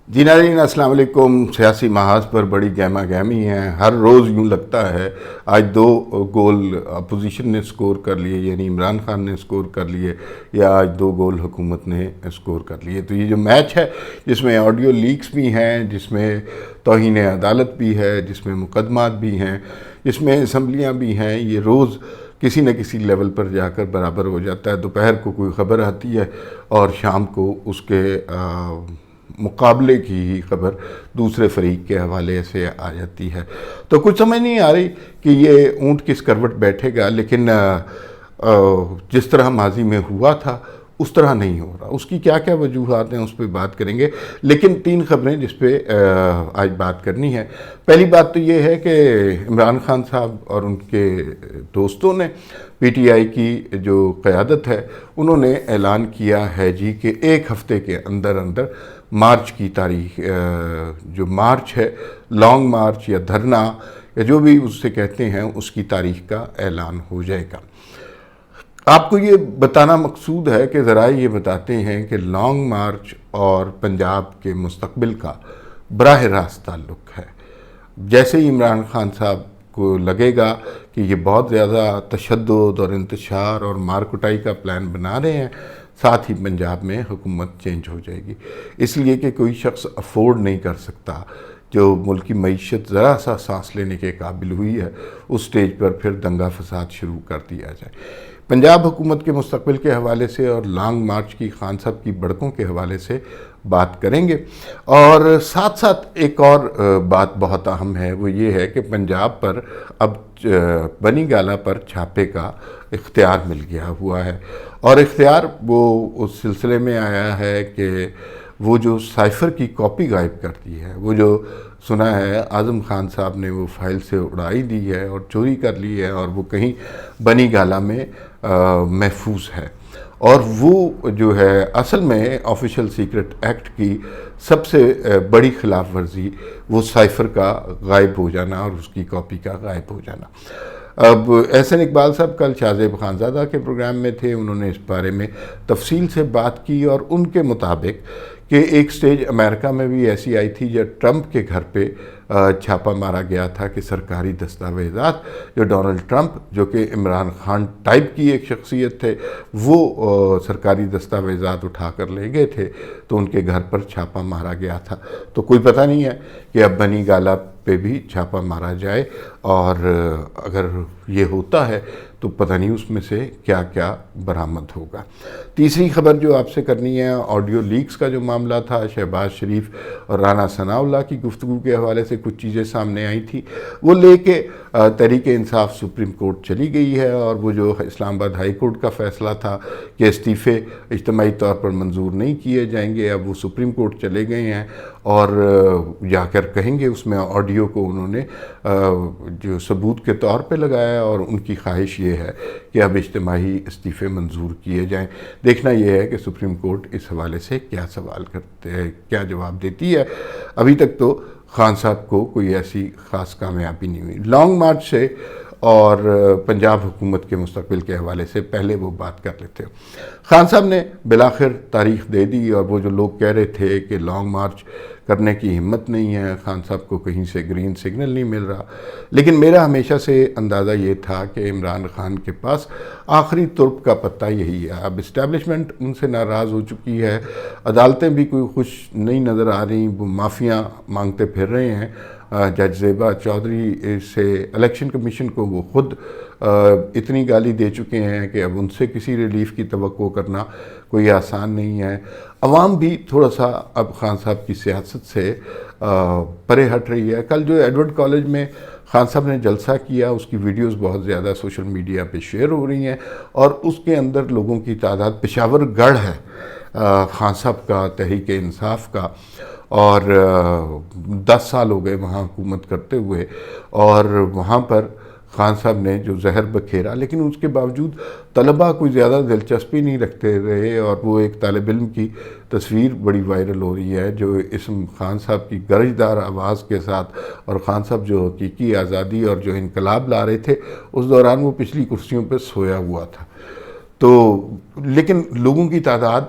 جی ناظرین السلام علیکم۔ سیاسی محاذ پر بڑی گہما گہمی ہے، ہر روز یوں لگتا ہے آج 2 گول اپوزیشن نے سکور کر لیے، یعنی عمران خان نے سکور کر لیے، یا آج 2 گول حکومت نے سکور کر لیے۔ تو یہ جو میچ ہے جس میں آڈیو لیکس بھی ہیں، جس میں توہین عدالت بھی ہے، جس میں مقدمات بھی ہیں، جس میں اسمبلیاں بھی ہیں، یہ روز کسی نہ کسی لیول پر جا کر برابر ہو جاتا ہے۔ دوپہر کو کوئی خبر آتی ہے اور شام کو اس کے مقابلے کی ہی خبر دوسرے فریق کے حوالے سے آ جاتی ہے۔ تو کچھ سمجھ نہیں آ رہی کہ یہ اونٹ کس کروٹ بیٹھے گا، لیکن جس طرح ماضی میں ہوا تھا اس طرح نہیں ہو رہا۔ اس کی کیا کیا وجوہات ہیں اس پہ بات کریں گے، لیکن 3 خبریں جس پہ آج بات کرنی ہے۔ پہلی بات تو یہ ہے کہ عمران خان صاحب اور ان کے دوستوں نے پی ٹی آئی کی جو قیادت ہے انہوں نے اعلان کیا ہے جی کہ 1 ہفتے کے اندر مارچ کی تاریخ، جو مارچ ہے، لانگ مارچ یا دھرنا یا جو بھی اس سے کہتے ہیں، اس کی تاریخ کا اعلان ہو جائے گا۔ آپ کو یہ بتانا مقصود ہے کہ ذرائع یہ بتاتے ہیں کہ لانگ مارچ اور پنجاب کے مستقبل کا براہ راست تعلق ہے۔ جیسے ہی عمران خان صاحب کو لگے گا کہ یہ بہت زیادہ تشدد اور انتشار اور مار کٹائی کا پلان بنا رہے ہیں، ساتھ ہی پنجاب میں حکومت چینج ہو جائے گی، اس لیے کہ کوئی شخص افورڈ نہیں کر سکتا جو ملک کی معیشت ذرا سا سانس لینے کے قابل ہوئی ہے اس سٹیج پر پھر دنگا فساد شروع کر دیا جائے۔ پنجاب حکومت کے مستقبل کے حوالے سے اور لانگ مارچ کی خان صاحب کی بڑکوں کے حوالے سے بات کریں گے، اور ساتھ ساتھ ایک اور بات بہت اہم ہے، وہ یہ ہے کہ پنجاب پر اب بنی گالہ پر چھاپے کا اختیار مل گیا ہوا ہے، اور اختیار وہ اس سلسلے میں آیا ہے کہ وہ جو سائفر کی کاپی غائب کر دی ہے، وہ جو سنا ہے اعظم خان صاحب نے وہ فائل سے اڑائی دی ہے اور چوری کر لی ہے، اور وہ کہیں بنی گالہ میں محفوظ ہے، اور وہ جو ہے اصل میں آفیشل سیکرٹ ایکٹ کی سب سے بڑی خلاف ورزی وہ سائفر کا غائب ہو جانا اور اس کی کاپی کا غائب ہو جانا۔ اب احسن اقبال صاحب کل شاہ زیب خانزادہ کے پروگرام میں تھے، انہوں نے اس بارے میں تفصیل سے بات کی، اور ان کے مطابق کہ ایک سٹیج امریکہ میں بھی ایسی آئی تھی جب ٹرمپ کے گھر پہ چھاپا مارا گیا تھا کہ سرکاری دستاویزات جو ڈونلڈ ٹرمپ، جو کہ عمران خان ٹائپ کی ایک شخصیت تھے، وہ سرکاری دستاویزات اٹھا کر لے گئے تھے، تو ان کے گھر پر چھاپا مارا گیا تھا۔ تو کوئی پتہ نہیں ہے کہ اب بنی گالہ پہ بھی چھاپا مارا جائے، اور اگر یہ ہوتا ہے تو پتہ نہیں اس میں سے کیا کیا برآمد ہوگا۔ تیسری خبر جو آپ سے کرنی ہے، آڈیو لیکس کا جو معاملہ تھا، شہباز شریف اور رانا ثناء اللہ کی گفتگو کے حوالے سے کچھ چیزیں سامنے آئی تھی، وہ لے کے تحریک انصاف سپریم کورٹ چلی گئی ہے، اور وہ جو اسلام آباد ہائی کورٹ کا فیصلہ تھا کہ استعفے اجتماعی طور پر منظور نہیں کیے جائیں گے، اب وہ سپریم کورٹ چلے گئے ہیں، اور جا کر کہیں گے اس میں آڈیو کو انہوں نے جو ثبوت کے طور پہ لگایا، اور ان کی خواہش یہ ہے کہ اب اجتماعی استعفے منظور کیے جائیں۔ دیکھنا یہ ہے کہ سپریم کورٹ اس حوالے سے کیا سوال کرتے ہیں، کیا جواب دیتی ہے۔ ابھی تک تو خان صاحب کو کوئی ایسی خاص کامیابی نہیں ہوئی۔ لانگ مارچ سے اور پنجاب حکومت کے مستقبل کے حوالے سے پہلے وہ بات کر لیتے ہیں۔ خان صاحب نے بالآخر تاریخ دے دی، اور وہ جو لوگ کہہ رہے تھے کہ لانگ مارچ کرنے کی ہمت نہیں ہے، خان صاحب کو کہیں سے گرین سگنل نہیں مل رہا، لیکن میرا ہمیشہ سے اندازہ یہ تھا کہ عمران خان کے پاس آخری ترپ کا پتہ یہی ہے۔ اب اسٹیبلشمنٹ ان سے ناراض ہو چکی ہے، عدالتیں بھی کوئی خوش نہیں نظر آ رہی، وہ معافیاں مانگتے پھر رہے ہیں۔ جج زیبا چودھری سے الیکشن کمیشن کو وہ خود اتنی گالی دے چکے ہیں کہ اب ان سے کسی ریلیف کی توقع کرنا کوئی آسان نہیں ہے۔ عوام بھی تھوڑا سا اب خان صاحب کی سیاست سے پرے ہٹ رہی ہے۔ کل جو ایڈورڈ کالج میں خان صاحب نے جلسہ کیا، اس کی ویڈیوز بہت زیادہ سوشل میڈیا پہ شیئر ہو رہی ہیں، اور اس کے اندر لوگوں کی تعداد، پشاور گڑھ ہے خان صاحب کا، تحریک انصاف کا، اور 10 سال ہو گئے وہاں حکومت کرتے ہوئے، اور وہاں پر خان صاحب نے جو زہر بکھیرا، لیکن اس کے باوجود طلبہ کوئی زیادہ دلچسپی نہیں رکھتے رہے، اور وہ ایک طالب علم کی تصویر بڑی وائرل ہو رہی ہے جو اسم خان صاحب کی گرجدار آواز کے ساتھ، اور خان صاحب جو حقیقی آزادی اور جو انقلاب لا رہے تھے اس دوران وہ پچھلی کرسیوں پہ سویا ہوا تھا۔ تو لیکن لوگوں کی تعداد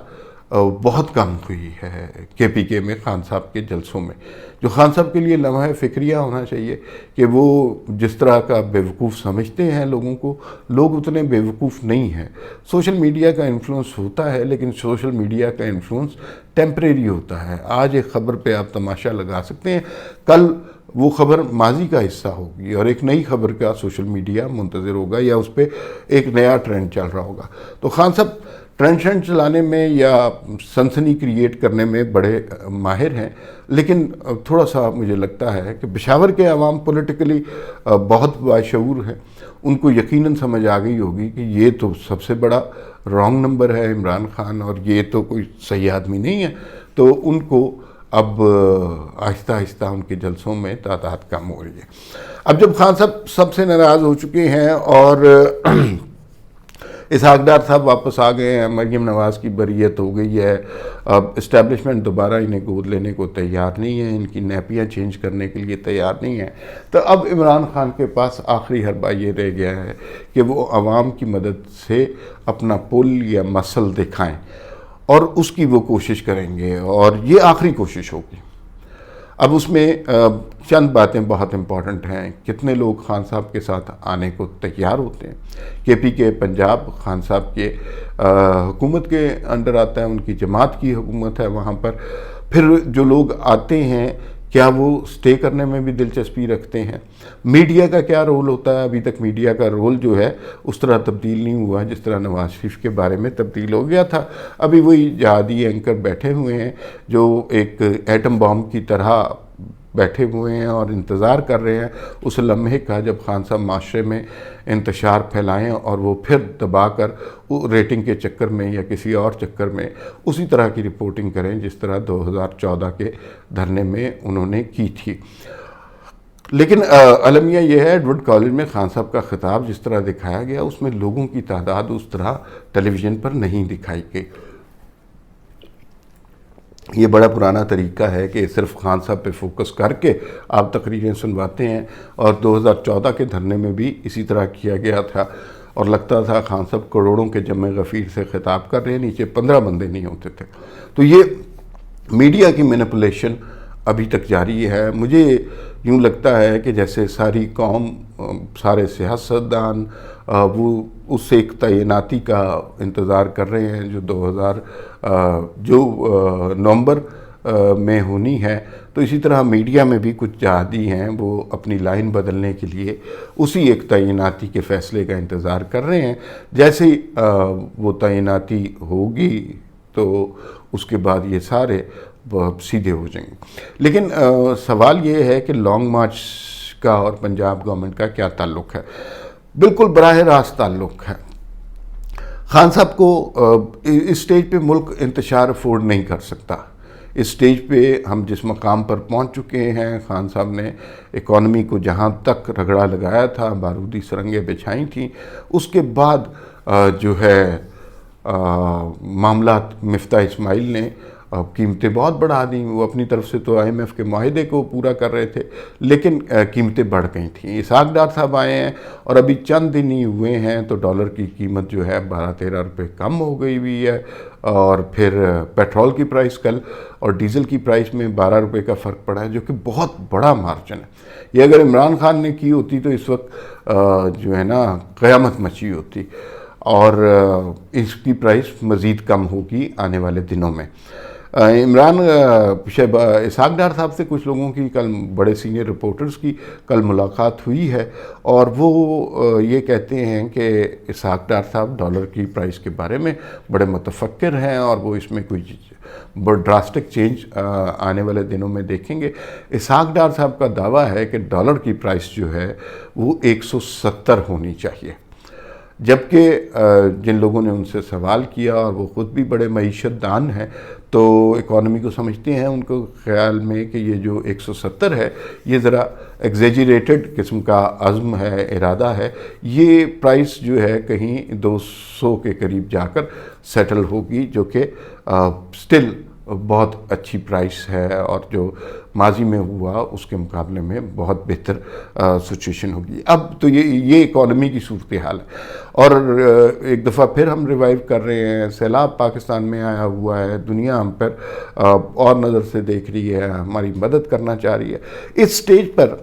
بہت کم ہوئی ہے کے پی کے میں خان صاحب کے جلسوں میں، جو خان صاحب کے لیے لمحہ فکریہ ہونا چاہیے کہ وہ جس طرح کا بیوقوف سمجھتے ہیں لوگوں کو، لوگ اتنے بیوقوف نہیں ہیں۔ سوشل میڈیا کا انفلوئنس ہوتا ہے، لیکن سوشل میڈیا کا انفلوئنس ٹیمپریری ہوتا ہے۔ آج ایک خبر پہ آپ تماشا لگا سکتے ہیں، کل وہ خبر ماضی کا حصہ ہوگی اور ایک نئی خبر کا سوشل میڈیا منتظر ہوگا، یا اس پہ ایک نیا ٹرینڈ چل رہا ہوگا۔ تو خان صاحب ٹرینڈ چلانے میں یا سنسنی کریٹ کرنے میں بڑے ماہر ہیں، لیکن تھوڑا سا مجھے لگتا ہے کہ پشاور کے عوام پولیٹیکلی بہت باشعور ہیں، ان کو یقیناً سمجھ آ گئی ہوگی کہ یہ تو سب سے بڑا رانگ نمبر ہے عمران خان، اور یہ تو کوئی صحیح آدمی نہیں ہے۔ تو ان کو اب آہستہ آہستہ ان کے جلسوں میں تعداد کم ہو رہی ہے۔ اب جب خان صاحب سب سے ناراض ہو چکے ہیں اور اسحاق ڈار صاحب واپس آ گئے ہیں، مریم نواز کی بریت ہو گئی ہے، اب اسٹیبلشمنٹ دوبارہ انہیں گود لینے کو تیار نہیں ہے، ان کی نیپیاں چینج کرنے کے لیے تیار نہیں ہے، تو اب عمران خان کے پاس آخری حربہ یہ رہ گیا ہے کہ وہ عوام کی مدد سے اپنا پل یا مسل دکھائیں، اور اس کی وہ کوشش کریں گے، اور یہ آخری کوشش ہوگی۔ اب اس میں چند باتیں بہت امپورٹنٹ ہیں۔ کتنے لوگ خان صاحب کے ساتھ آنے کو تیار ہوتے ہیں؟ کے پی کے پنجاب خان صاحب کے حکومت کے انڈر آتا ہے، ان کی جماعت کی حکومت ہے وہاں پر۔ پھر جو لوگ آتے ہیں کیا وہ سٹے کرنے میں بھی دلچسپی رکھتے ہیں؟ میڈیا کا کیا رول ہوتا ہے؟ ابھی تک میڈیا کا رول جو ہے اس طرح تبدیل نہیں ہوا جس طرح نواز شریف کے بارے میں تبدیل ہو گیا تھا۔ ابھی وہی جہادی اینکر بیٹھے ہوئے ہیں جو ایک ایٹم بام کی طرح بیٹھے ہوئے ہیں اور انتظار کر رہے ہیں اس لمحے کا جب خان صاحب معاشرے میں انتشار پھیلائیں اور وہ پھر دبا کر ریٹنگ کے چکر میں یا کسی اور چکر میں اسی طرح کی رپورٹنگ کریں جس طرح 2014 کے دھرنے میں انہوں نے کی تھی۔ لیکن المیہ یہ ہے، ایڈورڈ کالج میں خان صاحب کا خطاب جس طرح دکھایا گیا اس میں لوگوں کی تعداد اس طرح ٹیلی ویژن پر نہیں دکھائی گئی۔ یہ بڑا پرانا طریقہ ہے کہ صرف خان صاحب پہ فوکس کر کے آپ تقریریں سنواتے ہیں، اور 2014 کے دھرنے میں بھی اسی طرح کیا گیا تھا، اور لگتا تھا خان صاحب کروڑوں کے جمع غفیر سے خطاب کر رہے ہیں، نیچے 15 بندے نہیں ہوتے تھے۔ تو یہ میڈیا کی مینپولیشن ابھی تک جاری ہے۔ مجھے یوں لگتا ہے کہ جیسے ساری قوم، سارے سیاستدان وہ اس ایک تعیناتی کا انتظار کر رہے ہیں جو نومبر میں ہونی ہے، تو اسی طرح میڈیا میں بھی کچھ جہادی ہیں وہ اپنی لائن بدلنے کے لیے اسی ایک تعیناتی کے فیصلے کا انتظار کر رہے ہیں۔ جیسے وہ تعیناتی ہوگی تو اس کے بعد یہ سارے سیدھے ہو جائیں گے۔ لیکن سوال یہ ہے کہ لانگ مارچ کا اور پنجاب گورنمنٹ کا کیا تعلق ہے؟ بالکل براہ راست تعلق ہے۔ خان صاحب کو اس سٹیج پہ ملک انتشار افورڈ نہیں کر سکتا۔ اس سٹیج پہ ہم جس مقام پر پہنچ چکے ہیں، خان صاحب نے اکانومی کو جہاں تک رگڑا لگایا تھا، بارودی سرنگیں بچھائی تھیں، اس کے بعد جو ہے معاملات مفتاح اسماعیل نے قیمتیں بہت بڑھا دیں۔ وہ اپنی طرف سے تو IMF کے معاہدے کو پورا کر رہے تھے، لیکن قیمتیں بڑھ گئی تھیں۔ اسحاق ڈار صاحب آئے ہیں اور ابھی چند دن ہی ہوئے ہیں تو ڈالر کی قیمت جو ہے 12-13 روپے کم ہو گئی ہوئی ہے، اور پھر پیٹرول کی پرائس کل اور ڈیزل کی پرائس میں 12 روپے کا فرق پڑا ہے، جو کہ بہت بڑا مارجن ہے۔ یہ اگر عمران خان نے کی ہوتی تو اس وقت جو ہے نا قیامت مچی ہوتی، اور اس کی پرائس مزید کم ہوگی آنے والے دنوں میں۔ اسحاق ڈار صاحب سے کچھ لوگوں کی کل، بڑے سینئر رپورٹرز کی کل ملاقات ہوئی ہے، اور وہ یہ کہتے ہیں کہ اسحاق ڈار صاحب ڈالر کی پرائس کے بارے میں بڑے متفکر ہیں، اور وہ اس میں کوئی ڈراسٹک چینج آنے والے دنوں میں دیکھیں گے۔ اسحاق ڈار صاحب کا دعویٰ ہے کہ ڈالر کی پرائس جو ہے وہ 170 ہونی چاہیے، جبکہ جن لوگوں نے ان سے سوال کیا، اور وہ خود بھی بڑے معیشت دان ہیں تو اکانومی کو سمجھتے ہیں، ان کو خیال میں کہ یہ جو 170 ہے یہ ذرا ایگزیجریٹڈ قسم کا عزم ہے، ارادہ ہے۔ یہ پرائس جو ہے کہیں 200 کے قریب جا کر سیٹل ہوگی، جو کہ سٹل بہت اچھی پرائس ہے، اور جو ماضی میں ہوا اس کے مقابلے میں بہت بہتر سچویشن ہوگی۔ اب تو یہ اکانومی کی صورتحال ہے، اور ایک دفعہ پھر ہم ریوائیو کر رہے ہیں، سیلاب پاکستان میں آیا ہوا ہے، دنیا ہم پر اور نظر سے دیکھ رہی ہے، ہماری مدد کرنا چاہ رہی ہے۔ اس سٹیج پر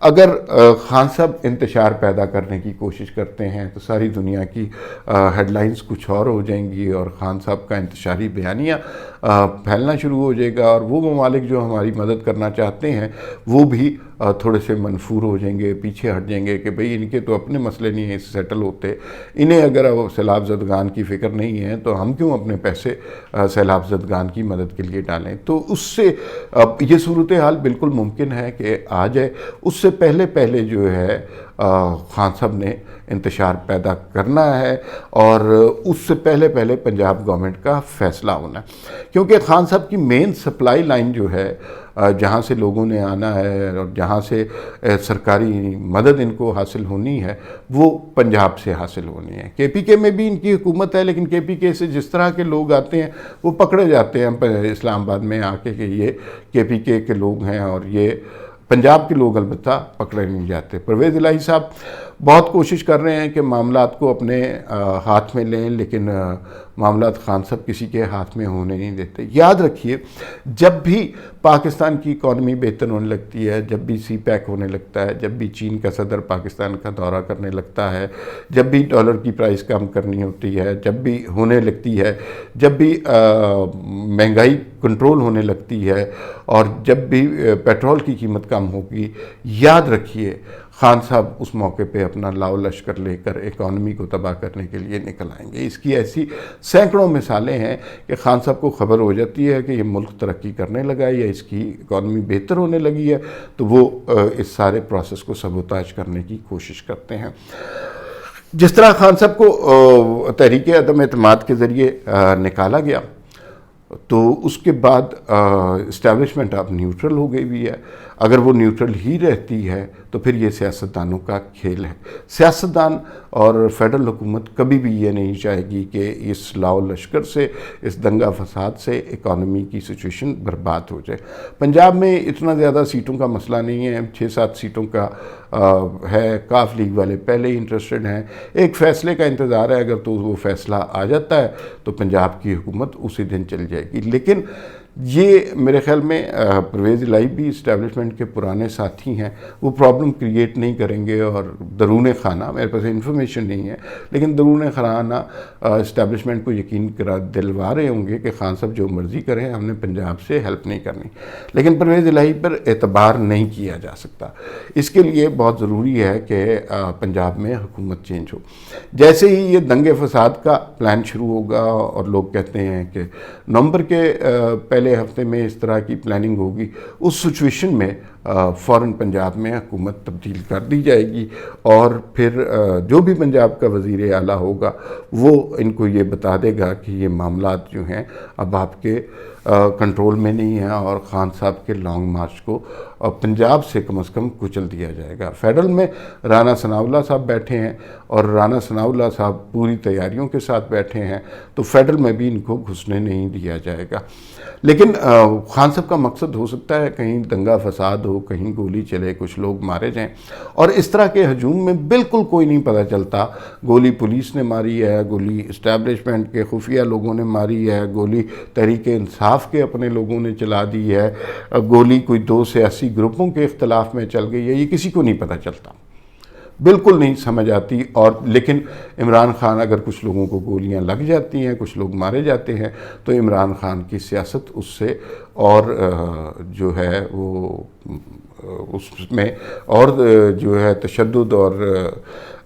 اگر خان صاحب انتشار پیدا کرنے کی کوشش کرتے ہیں تو ساری دنیا کی ہیڈ لائنز کچھ اور ہو جائیں گی، اور خان صاحب کا انتشاری بیانیہ پھیلنا شروع ہو جائے گا، اور وہ ممالک جو ہماری مدد کرنا چاہتے ہیں وہ بھی تھوڑے سے منفور ہو جائیں گے، پیچھے ہٹ جائیں گے کہ بھئی ان کے تو اپنے مسئلے نہیں ہیں سیٹل ہوتے، انہیں اگر سیلاب زدگان کی فکر نہیں ہے تو ہم کیوں اپنے پیسے سیلاب زدگان کی مدد کے لیے ڈالیں۔ تو اس سے یہ صورتحال بالکل ممکن ہے کہ آ جائے۔ اس سے پہلے جو ہے خان صاحب نے انتشار پیدا کرنا ہے، اور اس سے پہلے پنجاب گورنمنٹ کا فیصلہ ہونا ہے، کیونکہ خان صاحب کی مین سپلائی لائن جو ہے جہاں سے لوگوں نے آنا ہے اور جہاں سے سرکاری مدد ان کو حاصل ہونی ہے وہ پنجاب سے حاصل ہونی ہے۔ کے پی کے میں بھی ان کی حکومت ہے، لیکن کے پی کے سے جس طرح کے لوگ آتے ہیں وہ پکڑے جاتے ہیں اسلام آباد میں آ کے کہ یہ کے پی کے لوگ ہیں، اور یہ پنجاب کے لوگ البتہ پکڑے نہیں جاتے۔ پرویز الہی صاحب بہت کوشش کر رہے ہیں کہ معاملات کو اپنے ہاتھ میں لیں، لیکن معاملات خان صاحب کسی کے ہاتھ میں ہونے نہیں دیتے۔ یاد رکھیے، جب بھی پاکستان کی اکانومی بہتر ہونے لگتی ہے، جب بھی سی پیک ہونے لگتا ہے، جب بھی چین کا صدر پاکستان کا دورہ کرنے لگتا ہے، جب بھی ڈالر کی پرائس کم کرنی ہوتی ہے، جب بھی ہونے لگتی ہے، جب بھی مہنگائی کنٹرول ہونے لگتی ہے، اور جب بھی پیٹرول کی قیمت کم ہوگی، یاد رکھیے خان صاحب اس موقع پہ اپنا لاؤ لشکر لے کر اکانومی کو تباہ کرنے کے لیے نکل آئیں گے۔ اس کی ایسی سینکڑوں مثالیں ہیں کہ خان صاحب کو خبر ہو جاتی ہے کہ یہ ملک ترقی کرنے لگا ہے یا اس کی اکانومی بہتر ہونے لگی ہے، تو وہ اس سارے پروسیس کو سبوتاژ کرنے کی کوشش کرتے ہیں۔ جس طرح خان صاحب کو تحریک عدم اعتماد کے ذریعے نکالا گیا، تو اس کے بعد اسٹیبلشمنٹ اب نیوٹرل ہو گئی بھی ہے۔ اگر وہ نیوٹرل ہی رہتی ہے تو پھر یہ سیاستدانوں کا کھیل ہے۔ سیاستدان اور فیڈرل حکومت کبھی بھی یہ نہیں چاہے گی کہ اس لاؤ لشکر سے، اس دنگا فساد سے اکانومی کی سچویشن برباد ہو جائے۔ پنجاب میں اتنا زیادہ سیٹوں کا مسئلہ نہیں ہے، 6-7 سیٹوں کا ہے، کاف لیگ والے پہلے ہی انٹرسٹڈ ہیں، ایک فیصلے کا انتظار ہے، اگر تو وہ فیصلہ آ جاتا ہے تو پنجاب کی حکومت اسی دن چل جائے گی۔ لیکن یہ میرے خیال میں پرویز الہی بھی اسٹیبلشمنٹ کے پرانے ساتھی ہیں، وہ پرابلم کریٹ نہیں کریں گے، اور درون خانہ میرے پاس انفارمیشن نہیں ہے، لیکن درون خانہ اسٹیبلشمنٹ کو یقین دلوا رہے ہوں گے کہ خان صاحب جو مرضی کریں، ہم نے پنجاب سے ہیلپ نہیں کرنی۔ لیکن پرویز الہی پر اعتبار نہیں کیا جا سکتا، اس کے لیے بہت ضروری ہے کہ پنجاب میں حکومت چینج ہو۔ جیسے ہی یہ دنگے فساد کا پلان شروع ہوگا، اور لوگ کہتے ہیں کہ نومبر کے پہلے ہفتے میں اس طرح کی پلاننگ ہوگی، اس سچویشن میں فوراً پنجاب میں حکومت تبدیل کر دی جائے گی، اور پھر جو بھی پنجاب کا وزیر اعلیٰ ہوگا وہ ان کو یہ بتا دے گا کہ یہ معاملات جو ہیں اب آپ کے کنٹرول میں نہیں ہیں، اور خان صاحب کے لانگ مارچ کو پنجاب سے کم از کم کچل دیا جائے گا۔ فیڈرل میں رانا ثناءاللہ صاحب بیٹھے ہیں، اور رانا ثناءاللہ صاحب پوری تیاریوں کے ساتھ بیٹھے ہیں، تو فیڈرل میں بھی ان کو گھسنے نہیں دیا جائے گا۔ لیکن خان صاحب کا مقصد ہو سکتا ہے کہیں دنگا فساد ہو، کہیں گولی چلے، کچھ لوگ مارے جائیں، اور اس طرح کے ہجوم میں بالکل کوئی نہیں پتہ چلتا، گولی پولیس نے ماری ہے، گولی اسٹیبلشمنٹ کے خفیہ لوگوں نے ماری ہے، گولی تحریک انصاف کے اپنے لوگوں نے چلا دی ہے، گولی کوئی 2 سیاسی گروپوں کے اختلاف میں چل گئی ہے، یہ کسی کو نہیں پتہ چلتا، بالکل نہیں سمجھ آتی۔ اور لیکن عمران خان، اگر کچھ لوگوں کو گولیاں لگ جاتی ہیں، کچھ لوگ مارے جاتے ہیں، تو عمران خان کی سیاست اس سے اور جو ہے وہ اس میں اور جو ہے تشدد اور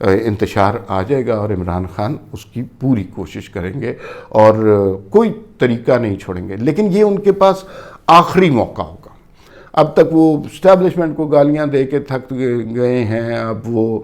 انتشار آ جائے گا، اور عمران خان اس کی پوری کوشش کریں گے اور کوئی طریقہ نہیں چھوڑیں گے۔ لیکن یہ ان کے پاس آخری موقع ہوگا۔ اب تک وہ اسٹیبلشمنٹ کو گالیاں دے کے تھک گئے ہیں، اب وہ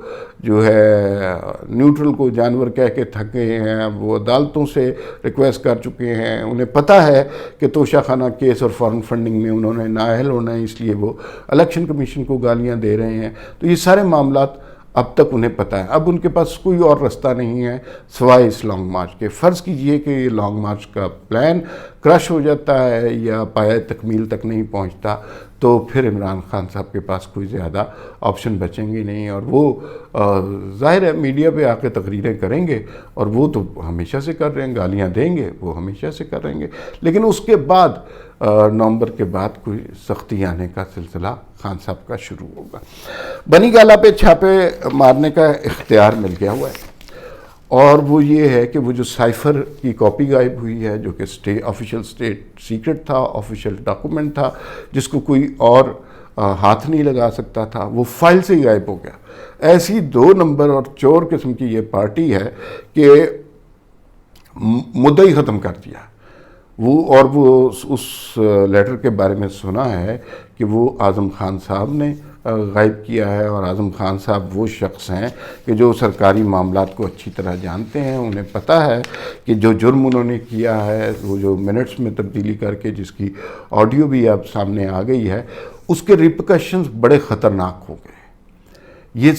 جو ہے نیوٹرل کو جانور کہہ کے تھک گئے ہیں، اب وہ عدالتوں سے ریکویسٹ کر چکے ہیں، انہیں پتہ ہے کہ توشہ خانہ کیس اور فارن فنڈنگ میں انہوں نے نااہل ہونا ہے، اس لیے وہ الیکشن کمیشن کو گالیاں دے رہے ہیں۔ تو یہ سارے معاملات اب تک انہیں پتہ ہے. اب ان کے پاس کوئی اور راستہ نہیں ہے سوائے اس لانگ مارچ کے. فرض کیجئے کہ یہ لانگ مارچ کا پلان کرش ہو جاتا ہے یا پایہ تکمیل تک نہیں پہنچتا تو پھر عمران خان صاحب کے پاس کوئی زیادہ آپشن بچیں گے نہیں, اور وہ ظاہر ہے میڈیا پہ آ کے تقریریں کریں گے, اور وہ تو ہمیشہ سے کر رہے ہیں, گالیاں دیں گے وہ ہمیشہ سے کر رہیں گے, لیکن اس کے بعد نومبر کے بعد کوئی سختی آنے کا سلسلہ خان صاحب کا شروع ہوگا. بنی گالہ پہ چھاپے مارنے کا اختیار مل گیا ہوا ہے, اور وہ یہ ہے کہ وہ جو سائفر کی کاپی غائب ہوئی ہے جو کہ آفیشیل اسٹیٹ سیکرٹ تھا, آفیشیل ڈاکومنٹ تھا, جس کو کوئی اور ہاتھ نہیں لگا سکتا تھا, وہ فائل سے ہی غائب ہو گیا. ایسی 2 نمبر اور چور قسم کی یہ پارٹی ہے کہ مدعا ہی ختم کر دیا. وہ اس لیٹر کے بارے میں سنا ہے کہ وہ اعظم خان صاحب نے غائب کیا ہے, اور اعظم خان صاحب وہ شخص ہیں کہ جو سرکاری معاملات کو اچھی طرح جانتے ہیں. انہیں پتہ ہے کہ جو جرم انہوں نے کیا ہے, وہ جو منٹس میں تبدیلی کر کے جس کی آڈیو بھی اب سامنے آ گئی ہے, اس کے ریپرکشنز بڑے خطرناک ہو گئے. یہ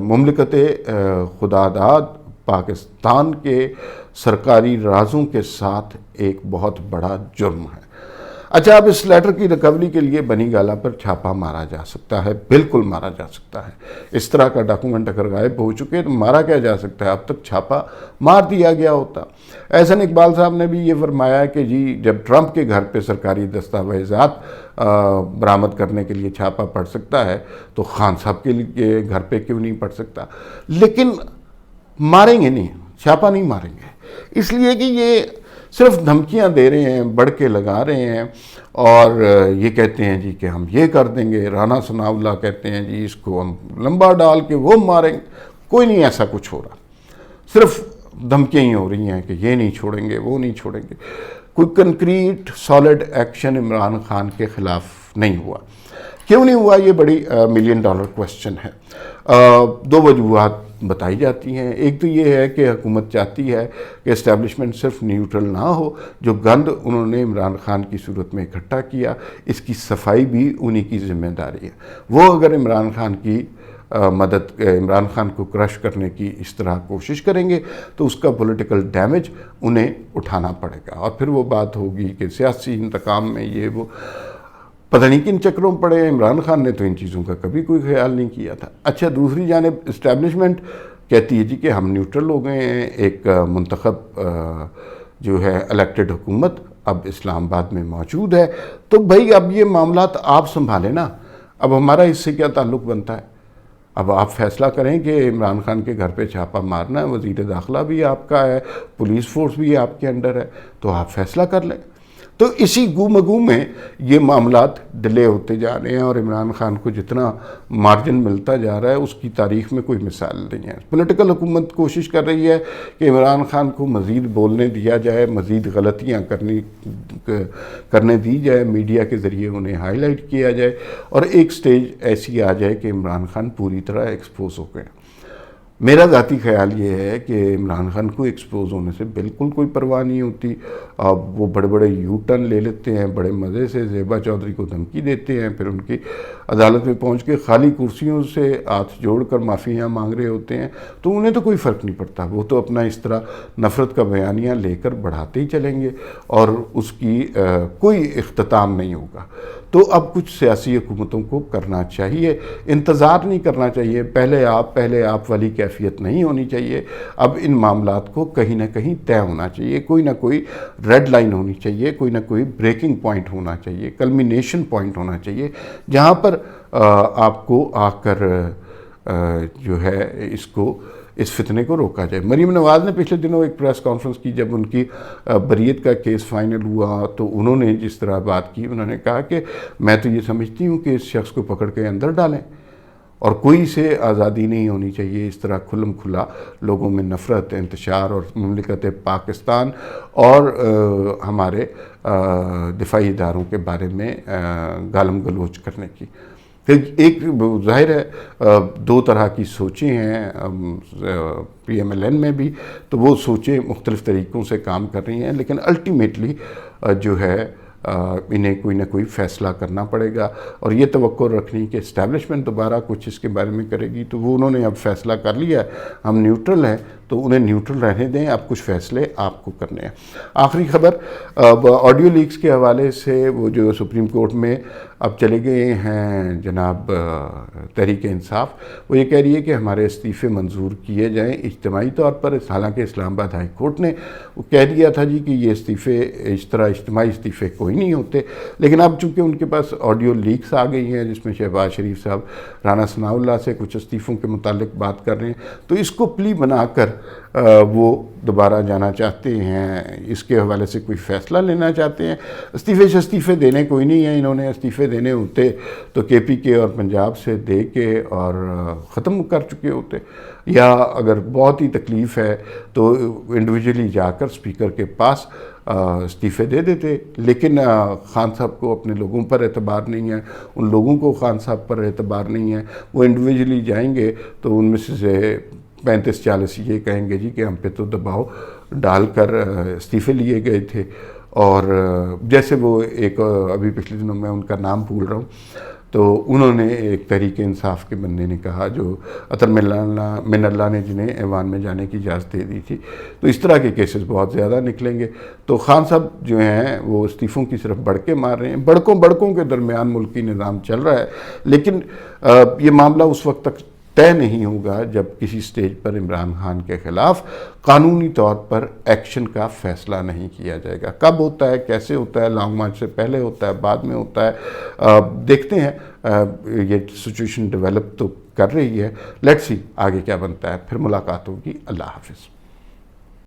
مملکت خداداد پاکستان کے سرکاری رازوں کے ساتھ ایک بہت بڑا جرم ہے. اچھا, اب اس لیٹر کی ریکوری کے لیے بنی گالہ پر چھاپا مارا جا سکتا ہے, بالکل مارا جا سکتا ہے. اس طرح کا ڈاکومنٹ اگر غائب ہو چکے تو مارا کیا جا سکتا ہے, اب تک چھاپا مار دیا گیا ہوتا. احسن اقبال صاحب نے بھی یہ فرمایا کہ جی جب ٹرمپ کے گھر پہ سرکاری دستاویزات برآمد کرنے کے لیے چھاپا پڑ سکتا ہے تو خان صاحب کے گھر پہ کیوں نہیں پڑ سکتا. لیکن ماریں گے نہیں, چھاپا نہیں ماریں گے, اس لیے کہ یہ صرف دھمکیاں دے رہے ہیں, بڑھ کے لگا رہے ہیں, اور یہ کہتے ہیں جی کہ ہم یہ کر دیں گے. رانا ثناء اللہ کہتے ہیں جی اس کو ہم لمبا ڈال کے وہ ماریں گے. کوئی نہیں ایسا کچھ ہو رہا, صرف دھمکیاں ہی ہو رہی ہیں کہ یہ نہیں چھوڑیں گے وہ نہیں چھوڑیں گے. کوئی concrete solid action Imran Khan کے خلاف نہیں ہوا. کیوں نہیں ہوا, یہ بڑی $1 ملین کویسچن ہے. 2 وجوہات بتائی جاتی ہیں. ایک تو یہ ہے کہ حکومت چاہتی ہے کہ اسٹیبلشمنٹ صرف نیوٹرل نہ ہو, جو گند انہوں نے عمران خان کی صورت میں اکٹھا کیا اس کی صفائی بھی انہی کی ذمہ داری ہے. وہ اگر عمران خان کی عمران خان کو کرش کرنے کی اس طرح کوشش کریں گے تو اس کا پولیٹیکل ڈیمیج انہیں اٹھانا پڑے گا, اور پھر وہ بات ہوگی کہ سیاسی انتقام میں یہ وہ پتہ نہیں کن چکروں پڑے. عمران خان نے تو ان چیزوں کا کبھی کوئی خیال نہیں کیا تھا. اچھا, دوسری جانب اسٹیبلشمنٹ کہتی ہے جی کہ ہم نیوٹرل ہو گئے ہیں, ایک منتخب جو ہے الیکٹڈ حکومت اب اسلام آباد میں موجود ہے, تو بھائی اب یہ معاملات آپ سنبھالیں نا, اب ہمارا اس سے کیا تعلق بنتا ہے. اب آپ فیصلہ کریں کہ عمران خان کے گھر پہ چھاپا مارنا ہے, وزیر داخلہ بھی آپ کا ہے, پولیس فورس بھی آپ کے انڈر ہے, تو آپ فیصلہ کر لیں. تو اسی گو مگو میں یہ معاملات ڈیلے ہوتے جا رہے ہیں, اور عمران خان کو جتنا مارجن ملتا جا رہا ہے اس کی تاریخ میں کوئی مثال نہیں ہے. پولیٹیکل حکومت کوشش کر رہی ہے کہ عمران خان کو مزید بولنے دیا جائے, مزید غلطیاں کرنے دی جائے, میڈیا کے ذریعے انہیں ہائی لائٹ کیا جائے, اور ایک سٹیج ایسی آ جائے کہ عمران خان پوری طرح ایکسپوز ہو گئے. میرا ذاتی خیال یہ ہے کہ عمران خان کو ایکسپوز ہونے سے بالکل کوئی پرواہ نہیں ہوتی. اب وہ بڑے بڑے یو ٹرن لے لیتے ہیں, بڑے مزے سے زیبا چودھری کو دھمکی دیتے ہیں, پھر ان کی عدالت میں پہنچ کے خالی کرسیوں سے ہاتھ جوڑ کر معافیاں مانگ رہے ہوتے ہیں, تو انہیں تو کوئی فرق نہیں پڑتا. وہ تو اپنا اس طرح نفرت کا بیانیہ لے کر بڑھاتے ہی چلیں گے, اور اس کی کوئی اختتام نہیں ہوگا. تو اب کچھ سیاسی حکومتوں کو کرنا چاہیے, انتظار نہیں کرنا چاہیے, پہلے آپ والی کیفیت نہیں ہونی چاہیے. اب ان معاملات کو کہیں نہ کہیں طے ہونا چاہیے, کوئی نہ کوئی ریڈ لائن ہونی چاہیے, کوئی نہ کوئی بریکنگ پوائنٹ ہونا چاہیے, کلمینیشن پوائنٹ ہونا چاہیے, جہاں پر آپ کو آ کر جو ہے اس فتنے کو روکا جائے. مریم نواز نے پچھلے دنوں ایک پریس کانفرنس کی, جب ان کی بریت کا کیس فائنل ہوا تو انہوں نے جس طرح بات کی, انہوں نے کہا کہ میں تو یہ سمجھتی ہوں کہ اس شخص کو پکڑ کے اندر ڈالیں, اور کوئی سے آزادی نہیں ہونی چاہیے. اس طرح کھلم کھلا لوگوں میں نفرت, انتشار اور مملکت پاکستان اور ہمارے دفاعی اداروں کے بارے میں گالم گلوچ کرنے کی. ایک ظاہر ہے 2 طرح کی سوچیں ہیں PMLN میں بھی, تو وہ سوچیں مختلف طریقوں سے کام کر رہی ہیں, لیکن الٹیمیٹلی جو ہے انہیں کوئی نہ کوئی فیصلہ کرنا پڑے گا، اور یہ توقع رکھنی کہ اسٹیبلشمنٹ دوبارہ کچھ اس کے بارے میں کرے گی، تو وہ انہوں نے اب فیصلہ کر لیا ہے، ہم نیوٹرل ہیں تو انہیں نیوٹرل رہنے دیں، اب کچھ فیصلے آپ کو کرنے ہیں۔ آخری خبر آڈیو لیکس کے حوالے سے، وہ جو سپریم کورٹ میں اب چلے گئے ہیں جناب تحریک انصاف، وہ یہ کہہ رہی ہے کہ ہمارے استعفے منظور کیے جائیں اجتماعی طور پر۔ حالانکہ اسلام آباد ہائی کورٹ نے وہ کہہ دیا تھا جی کہ یہ استعفے اس طرح اجتماعی استعفے کوئی نہیں ہوتے، لیکن اب چونکہ ان کے پاس آڈیو لیکس آ گئی ہیں جس میں شہباز شریف صاحب رانا ثناء اللہ سے کچھ استعفوں کے متعلق بات کر رہے ہیں، تو اس کو پلی بنا کر وہ دوبارہ جانا چاہتے ہیں، اس کے حوالے سے کوئی فیصلہ لینا چاہتے ہیں۔ استعفے دینے کوئی نہیں ہیں، انہوں نے استعفے دینے ہوتے تو کے پی کے اور پنجاب سے دے کے اور ختم کر چکے ہوتے، یا اگر بہت ہی تکلیف ہے تو انڈیویجولی جا کر اسپیکر کے پاس استعفے دے دیتے۔ لیکن خان صاحب کو اپنے لوگوں پر اعتبار نہیں ہے، ان لوگوں کو خان صاحب پر اعتبار نہیں ہے، وہ انڈیویجولی جائیں گے تو ان میں سے 35-40 یہ کہیں گے جی کہ ہم پہ تو دباؤ ڈال کر استعفے لیے گئے تھے۔ اور جیسے وہ ایک ابھی پچھلے دنوں میں ان کا نام بھول رہا ہوں، تو انہوں نے ایک تحریک انصاف کے بندے نے کہا، جو عطر من اللہ نے جنہیں ایوان میں جانے کی اجازت دے دی تھی، تو اس طرح کے کیسز بہت زیادہ نکلیں گے۔ تو خان صاحب جو ہیں وہ استعفوں کی صرف بڑکے مار رہے ہیں، بڑکوں کے درمیان ملکی نظام چل رہا ہے، لیکن یہ معاملہ اس وقت تک طے نہیں ہوگا جب کسی سٹیج پر عمران خان کے خلاف قانونی طور پر ایکشن کا فیصلہ نہیں کیا جائے گا۔ کب ہوتا ہے، کیسے ہوتا ہے، لانگ مارچ سے پہلے ہوتا ہے، بعد میں ہوتا ہے، دیکھتے ہیں۔ یہ سچویشن ڈیولپ تو کر رہی ہے، لیٹس سی آگے کیا بنتا ہے۔ پھر ملاقات ہوگی، اللہ حافظ۔